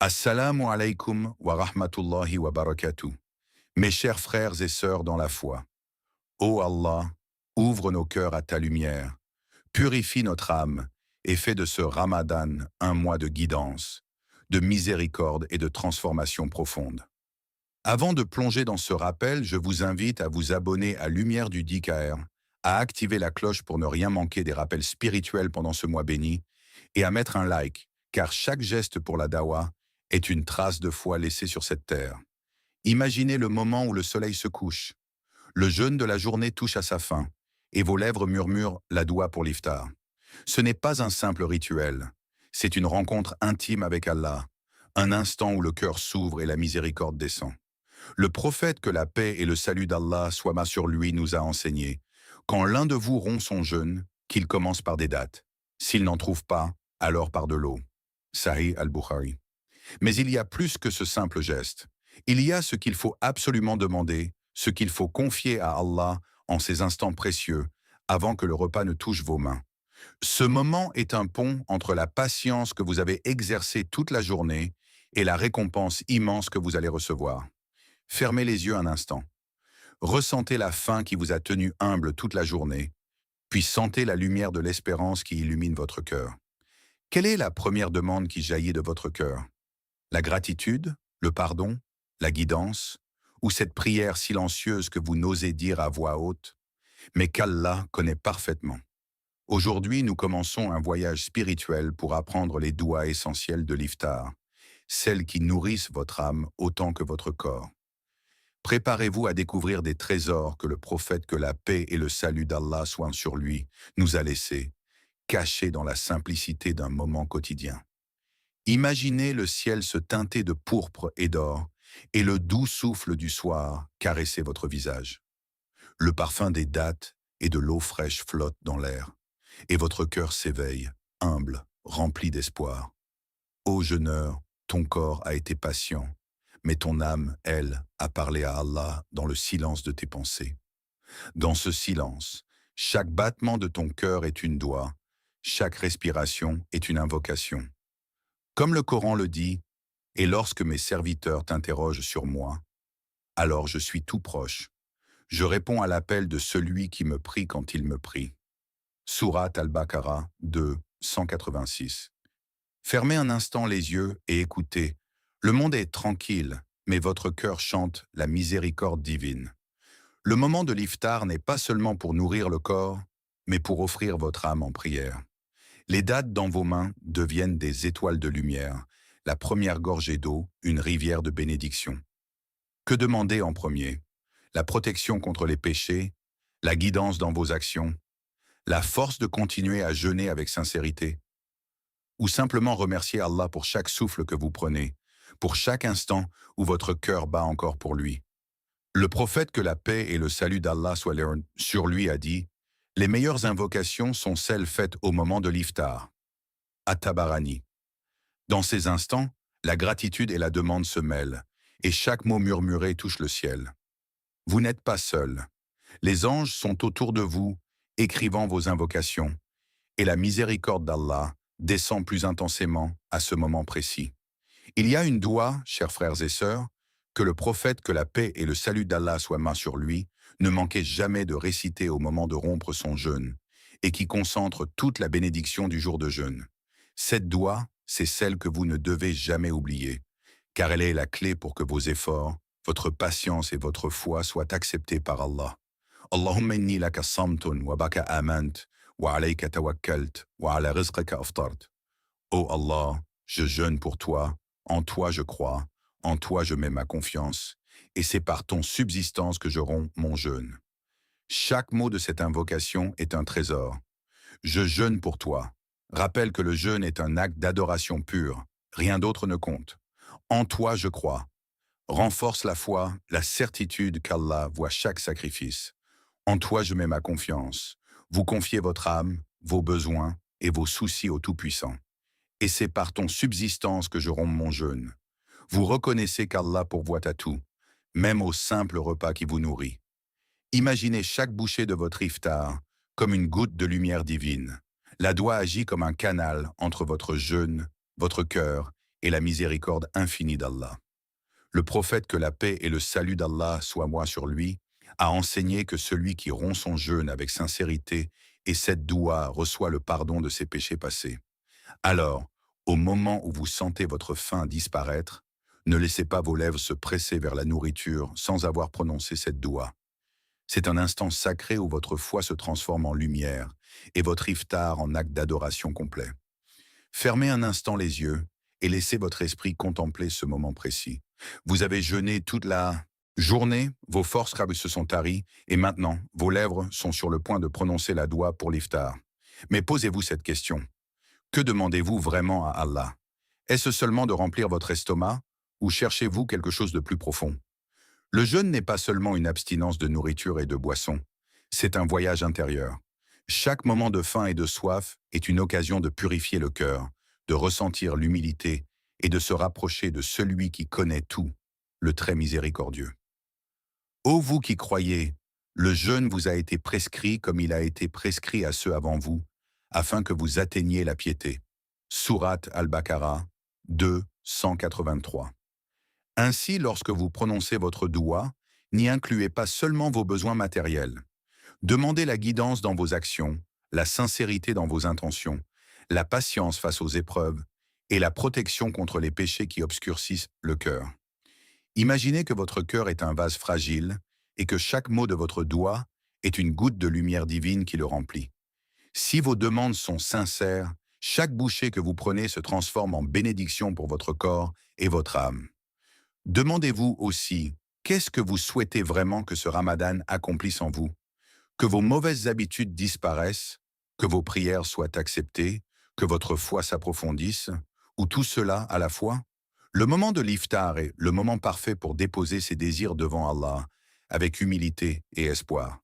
Assalamu alaikum wa rahmatullahi wa barakatuh. Mes chers frères et sœurs dans la foi. Ô Allah, ouvre nos cœurs à ta lumière, purifie notre âme et fais de ce Ramadan un mois de guidance, de miséricorde et de transformation profonde. Avant de plonger dans ce rappel, je vous invite à vous abonner à Lumière du DKR, à activer la cloche pour ne rien manquer des rappels spirituels pendant ce mois béni, et à mettre un like, car chaque geste pour la dawa est une trace de foi laissée sur cette terre. Imaginez le moment où le soleil se couche. Le jeûne de la journée touche à sa fin, et vos lèvres murmurent la doua pour l'iftar. Ce n'est pas un simple rituel, c'est une rencontre intime avec Allah, un instant où le cœur s'ouvre et la miséricorde descend. Le prophète, que la paix et le salut d'Allah soient sur lui, nous a enseigné: quand l'un de vous rompt son jeûne, qu'il commence par des dattes. S'il n'en trouve pas, alors par de l'eau. Sahih al-Bukhari. Mais il y a plus que ce simple geste. Il y a ce qu'il faut absolument demander, ce qu'il faut confier à Allah en ces instants précieux, avant que le repas ne touche vos mains. Ce moment est un pont entre la patience que vous avez exercée toute la journée et la récompense immense que vous allez recevoir. Fermez les yeux un instant. Ressentez la faim qui vous a tenu humble toute la journée, puis sentez la lumière de l'espérance qui illumine votre cœur. Quelle est la première demande qui jaillit de votre cœur? La gratitude, le pardon, la guidance, ou cette prière silencieuse que vous n'osez dire à voix haute, mais qu'Allah connaît parfaitement? Aujourd'hui, nous commençons un voyage spirituel pour apprendre les douas essentielles de l'iftar, celles qui nourrissent votre âme autant que votre corps. Préparez-vous à découvrir des trésors que le prophète, que la paix et le salut d'Allah soient sur lui, nous a laissés, cachés dans la simplicité d'un moment quotidien. Imaginez le ciel se teinter de pourpre et d'or, et le doux souffle du soir caresser votre visage. Le parfum des dattes et de l'eau fraîche flotte dans l'air, et votre cœur s'éveille, humble, rempli d'espoir. Ô jeûneur, ton corps a été patient, mais ton âme, elle, a parlé à Allah dans le silence de tes pensées. Dans ce silence, chaque battement de ton cœur est une doua, chaque respiration est une invocation. Comme le Coran le dit, « Et lorsque mes serviteurs t'interrogent sur moi, alors je suis tout proche. Je réponds à l'appel de celui qui me prie quand il me prie. » Sourate Al-Baqarah 2, 186. Fermez un instant les yeux et écoutez. Le monde est tranquille, mais votre cœur chante la miséricorde divine. Le moment de l'iftar n'est pas seulement pour nourrir le corps, mais pour offrir votre âme en prière. Les dattes dans vos mains deviennent des étoiles de lumière, la première gorgée d'eau, une rivière de bénédiction. Que demander en premier? La protection contre les péchés, la guidance dans vos actions, la force de continuer à jeûner avec sincérité, ou simplement remercier Allah pour chaque souffle que vous prenez, pour chaque instant où votre cœur bat encore pour lui. Le prophète, que la paix et le salut d'Allah soient sur lui, a dit: « Les meilleures invocations sont celles faites au moment de l'iftar. » At-Tabarani. Dans ces instants, la gratitude et la demande se mêlent, et chaque mot murmuré touche le ciel. Vous n'êtes pas seul. Les anges sont autour de vous, écrivant vos invocations, et la miséricorde d'Allah descend plus intensément à ce moment précis. Il y a une doua, chers frères et sœurs, que le prophète, que la paix et le salut d'Allah soient main sur lui, ne manquait jamais de réciter au moment de rompre son jeûne, et qui concentre toute la bénédiction du jour de jeûne. Cette doua, c'est celle que vous ne devez jamais oublier, car elle est la clé pour que vos efforts, votre patience et votre foi soient acceptés par Allah. Allahumma inni laka samtun wa baka amant, wa alayka tawakkalt, wa ala rizqaka aftart. Ô Allah, je jeûne pour toi, en toi je crois, en toi je mets ma confiance, et c'est par ton subsistance que je romps mon jeûne. Chaque mot de cette invocation est un trésor. Je jeûne pour toi. Rappelle que le jeûne est un acte d'adoration pure, rien d'autre ne compte. En toi je crois. Renforce la foi, la certitude qu'Allah voit chaque sacrifice. En toi je mets ma confiance. Vous confiez votre âme, vos besoins et vos soucis au Tout-Puissant. Et c'est par ton subsistance que je romps mon jeûne. Vous reconnaissez qu'Allah pourvoit à tout, même au simple repas qui vous nourrit. Imaginez chaque bouchée de votre iftar comme une goutte de lumière divine. La doua agit comme un canal entre votre jeûne, votre cœur et la miséricorde infinie d'Allah. Le prophète, que la paix et le salut d'Allah soient moi sur lui, a enseigné que celui qui rompt son jeûne avec sincérité et cette doua reçoit le pardon de ses péchés passés. Alors, au moment où vous sentez votre faim disparaître, ne laissez pas vos lèvres se presser vers la nourriture sans avoir prononcé cette doua. C'est un instant sacré où votre foi se transforme en lumière et votre iftar en acte d'adoration complet. Fermez un instant les yeux et laissez votre esprit contempler ce moment précis. Vous avez jeûné toute la journée, vos forces se sont taries et maintenant, vos lèvres sont sur le point de prononcer la doua pour l'iftar. Mais posez-vous cette question. Que demandez-vous vraiment à Allah? Est-ce seulement de remplir votre estomac ou cherchez-vous quelque chose de plus profond? Le jeûne n'est pas seulement une abstinence de nourriture et de boisson, c'est un voyage intérieur. Chaque moment de faim et de soif est une occasion de purifier le cœur, de ressentir l'humilité et de se rapprocher de celui qui connaît tout, le très miséricordieux. Ô vous qui croyez, le jeûne vous a été prescrit comme il a été prescrit à ceux avant vous, afin que vous atteigniez la piété. Sourate Al-Baqarah 2, 183. Ainsi, lorsque vous prononcez votre doua, n'y incluez pas seulement vos besoins matériels. Demandez la guidance dans vos actions, la sincérité dans vos intentions, la patience face aux épreuves et la protection contre les péchés qui obscurcissent le cœur. Imaginez que votre cœur est un vase fragile et que chaque mot de votre doua est une goutte de lumière divine qui le remplit. Si vos demandes sont sincères, chaque bouchée que vous prenez se transforme en bénédiction pour votre corps et votre âme. Demandez-vous aussi, qu'est-ce que vous souhaitez vraiment que ce Ramadan accomplisse en vous? Que vos mauvaises habitudes disparaissent, que vos prières soient acceptées, que votre foi s'approfondisse, ou tout cela à la fois? Le moment de l'iftar est le moment parfait pour déposer ses désirs devant Allah, avec humilité et espoir.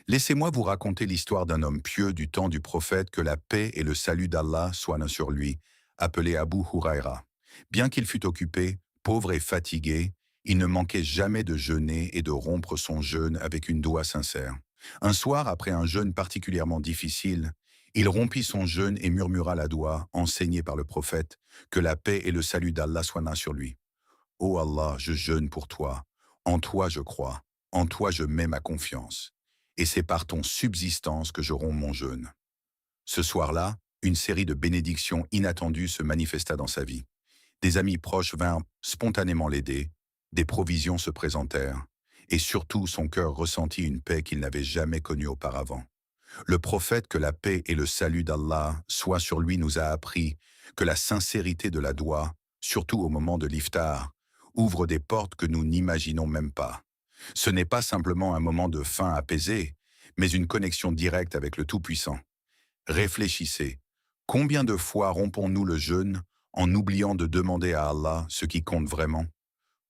Laissez-moi vous raconter l'histoire d'un homme pieux du temps du prophète, que la paix et le salut d'Allah soient sur lui, appelé Abu Huraira. Bien qu'il fût occupé, pauvre et fatigué, il ne manquait jamais de jeûner et de rompre son jeûne avec une doua sincère. Un soir, après un jeûne particulièrement difficile, il rompit son jeûne et murmura la doua, enseignée par le prophète, que la paix et le salut d'Allah soient sur lui. Ô Allah, je jeûne pour toi. En toi je crois. En toi je mets ma confiance. Et c'est par ton subsistance que je romps mon jeûne. Ce soir-là, une série de bénédictions inattendues se manifesta dans sa vie. Des amis proches vinrent spontanément l'aider, des provisions se présentèrent, et surtout son cœur ressentit une paix qu'il n'avait jamais connue auparavant. Le prophète, que la paix et le salut d'Allah soient sur lui, nous a appris que la sincérité de la doua, surtout au moment de l'iftar, ouvre des portes que nous n'imaginons même pas. Ce n'est pas simplement un moment de faim apaisé, mais une connexion directe avec le Tout-Puissant. Réfléchissez, combien de fois rompons-nous le jeûne en oubliant de demander à Allah ce qui compte vraiment?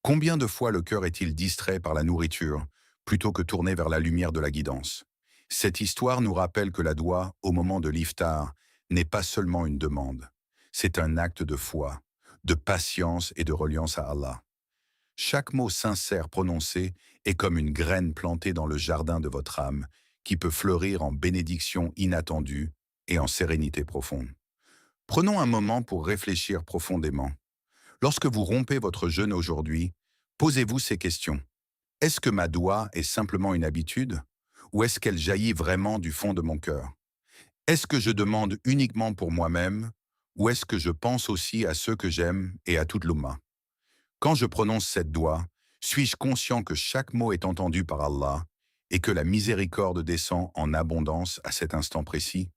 Combien de fois le cœur est-il distrait par la nourriture, plutôt que tourné vers la lumière de la guidance? Cette histoire nous rappelle que la doua, au moment de l'iftar, n'est pas seulement une demande. C'est un acte de foi, de patience et de reliance à Allah. Chaque mot sincère prononcé est comme une graine plantée dans le jardin de votre âme, qui peut fleurir en bénédiction inattendue et en sérénité profonde. Prenons un moment pour réfléchir profondément. Lorsque vous rompez votre jeûne aujourd'hui, posez-vous ces questions. Est-ce que ma doua est simplement une habitude, ou est-ce qu'elle jaillit vraiment du fond de mon cœur? Est-ce que je demande uniquement pour moi-même, ou est-ce que je pense aussi à ceux que j'aime et à toute l'Oumma? Quand je prononce cette doua, suis-je conscient que chaque mot est entendu par Allah et que la miséricorde descend en abondance à cet instant précis?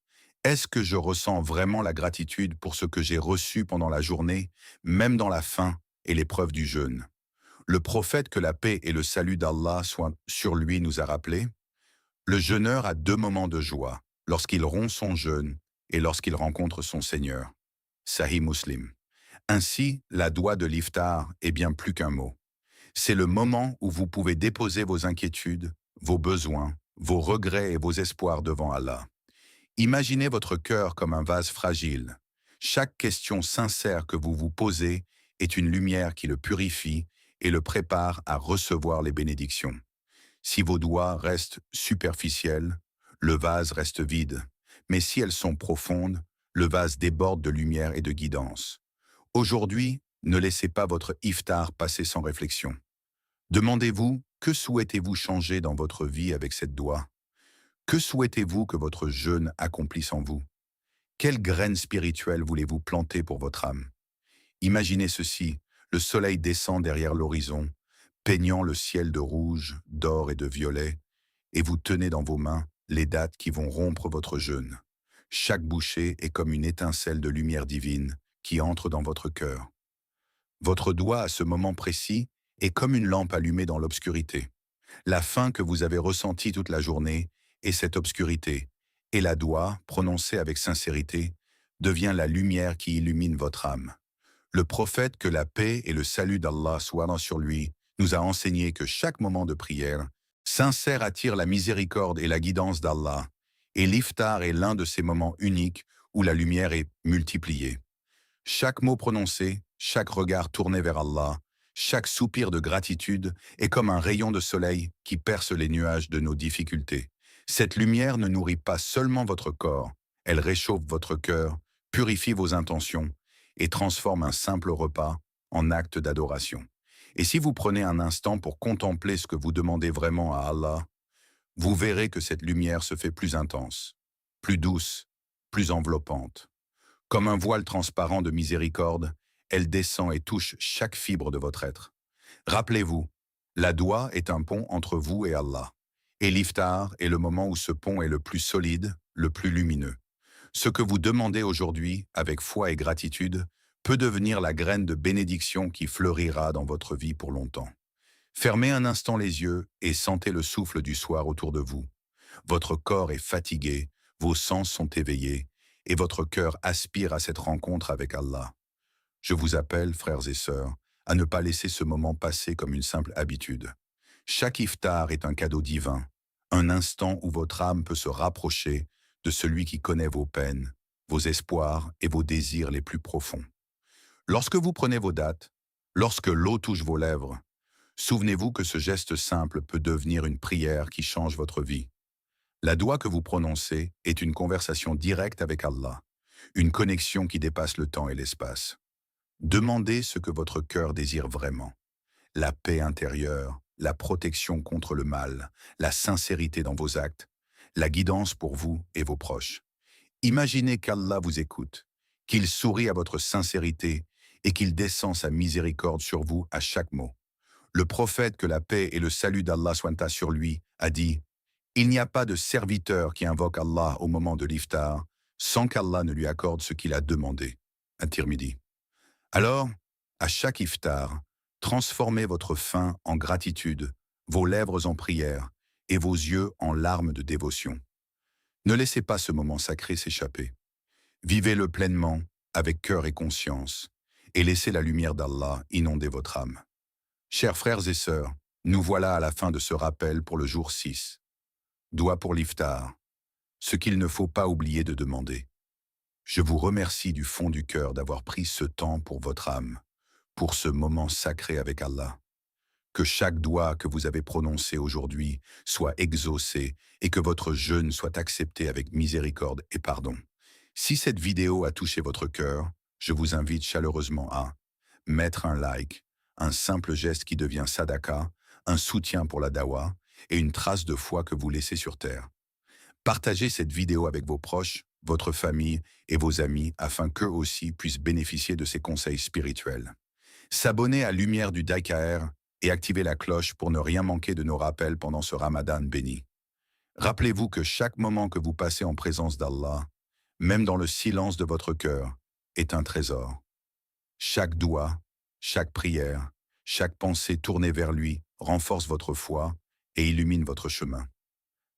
Est-ce que je ressens vraiment la gratitude pour ce que j'ai reçu pendant la journée, même dans la faim et l'épreuve du jeûne? Le prophète, que la paix et le salut d'Allah soient sur lui, nous a rappelé: le jeûneur a deux moments de joie, lorsqu'il rompt son jeûne et lorsqu'il rencontre son Seigneur. Sahih Muslim. Ainsi, la doua de l'iftar est bien plus qu'un mot. C'est le moment où vous pouvez déposer vos inquiétudes, vos besoins, vos regrets et vos espoirs devant Allah. Imaginez votre cœur comme un vase fragile. Chaque question sincère que vous vous posez est une lumière qui le purifie et le prépare à recevoir les bénédictions. Si vos doigts restent superficiels, le vase reste vide. Mais si elles sont profondes, le vase déborde de lumière et de guidance. Aujourd'hui, Ne laissez pas votre iftar passer sans réflexion. Demandez-vous, que souhaitez-vous changer dans votre vie avec cette doigt? Que souhaitez-vous que votre jeûne accomplisse en vous? Quelle graine spirituelle voulez-vous planter pour votre âme? Imaginez ceci, le soleil descend derrière l'horizon, peignant le ciel de rouge, d'or et de violet, et vous tenez dans vos mains les dattes qui vont rompre votre jeûne. Chaque bouchée est comme une étincelle de lumière divine qui entre dans votre cœur. Votre doigt, à ce moment précis, est comme une lampe allumée dans l'obscurité. La faim que vous avez ressentie toute la journée est cette obscurité, et la doigt, prononcée avec sincérité, devient la lumière qui illumine votre âme. Le prophète, que la paix et le salut d'Allah soient sur lui, nous a enseigné que chaque moment de prière sincère attire la miséricorde et la guidance d'Allah, et l'iftar est l'un de ces moments uniques où la lumière est multipliée. Chaque mot prononcé, chaque regard tourné vers Allah, chaque soupir de gratitude est comme un rayon de soleil qui perce les nuages de nos difficultés. Cette lumière ne nourrit pas seulement votre corps, elle réchauffe votre cœur, purifie vos intentions et transforme un simple repas en acte d'adoration. Et si vous prenez un instant pour contempler ce que vous demandez vraiment à Allah, vous verrez que cette lumière se fait plus intense, plus douce, plus enveloppante. Comme un voile transparent de miséricorde, elle descend et touche chaque fibre de votre être. Rappelez-vous, la doua est un pont entre vous et Allah. Et l'iftar est le moment où ce pont est le plus solide, le plus lumineux. Ce que vous demandez aujourd'hui, avec foi et gratitude, peut devenir la graine de bénédiction qui fleurira dans votre vie pour longtemps. Fermez un instant les yeux et sentez le souffle du soir autour de vous. Votre corps est fatigué, vos sens sont éveillés, et votre cœur aspire à cette rencontre avec Allah. Je vous appelle, frères et sœurs, à ne pas laisser ce moment passer comme une simple habitude. Chaque iftar est un cadeau divin, un instant où votre âme peut se rapprocher de celui qui connaît vos peines, vos espoirs et vos désirs les plus profonds. Lorsque vous prenez vos dattes, lorsque l'eau touche vos lèvres, souvenez-vous que ce geste simple peut devenir une prière qui change votre vie. La doua que vous prononcez est une conversation directe avec Allah, une connexion qui dépasse le temps et l'espace. Demandez ce que votre cœur désire vraiment. La paix intérieure, la protection contre le mal, la sincérité dans vos actes, la guidance pour vous et vos proches. Imaginez qu'Allah vous écoute, qu'il sourit à votre sincérité et qu'il descend sa miséricorde sur vous à chaque mot. Le prophète, que la paix et le salut d'Allah soient sur lui, a dit: il n'y a pas de serviteur qui invoque Allah au moment de l'iftar sans qu'Allah ne lui accorde ce qu'il a demandé. At-Tirmidhi. Alors, à chaque iftar, transformez votre faim en gratitude, vos lèvres en prière et vos yeux en larmes de dévotion. Ne laissez pas ce moment sacré s'échapper. Vivez-le pleinement, avec cœur et conscience, et laissez la lumière d'Allah inonder votre âme. Chers frères et sœurs, nous voilà à la fin de ce rappel pour le jour 6. Doua pour l'iftar, ce qu'il ne faut pas oublier de demander. Je vous remercie du fond du cœur d'avoir pris ce temps pour votre âme, pour ce moment sacré avec Allah. Que chaque doua que vous avez prononcé aujourd'hui soit exaucé et que votre jeûne soit accepté avec miséricorde et pardon. Si cette vidéo a touché votre cœur, je vous invite chaleureusement à mettre un like, un simple geste qui devient sadaka, un soutien pour la dawa et une trace de foi que vous laissez sur terre. Partagez cette vidéo avec vos proches, votre famille et vos amis afin qu'eux aussi puissent bénéficier de ces conseils spirituels. S'abonner à Lumière du Daïkaer et activer la cloche pour ne rien manquer de nos rappels pendant ce Ramadan béni. Rappelez-vous que chaque moment que vous passez en présence d'Allah, même dans le silence de votre cœur, est un trésor. Chaque doua, chaque prière, chaque pensée tournée vers lui renforce votre foi et illumine votre chemin.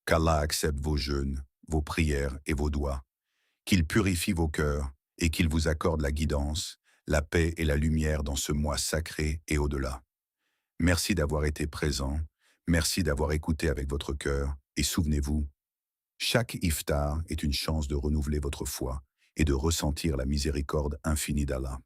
Qu'Allah accepte vos jeûnes, vos prières et vos doigts, qu'il purifie vos cœurs et qu'il vous accorde la guidance, la paix et la lumière dans ce mois sacré et au-delà. Merci d'avoir été présent, merci d'avoir écouté avec votre cœur et souvenez-vous, chaque iftar est une chance de renouveler votre foi et de ressentir la miséricorde infinie d'Allah.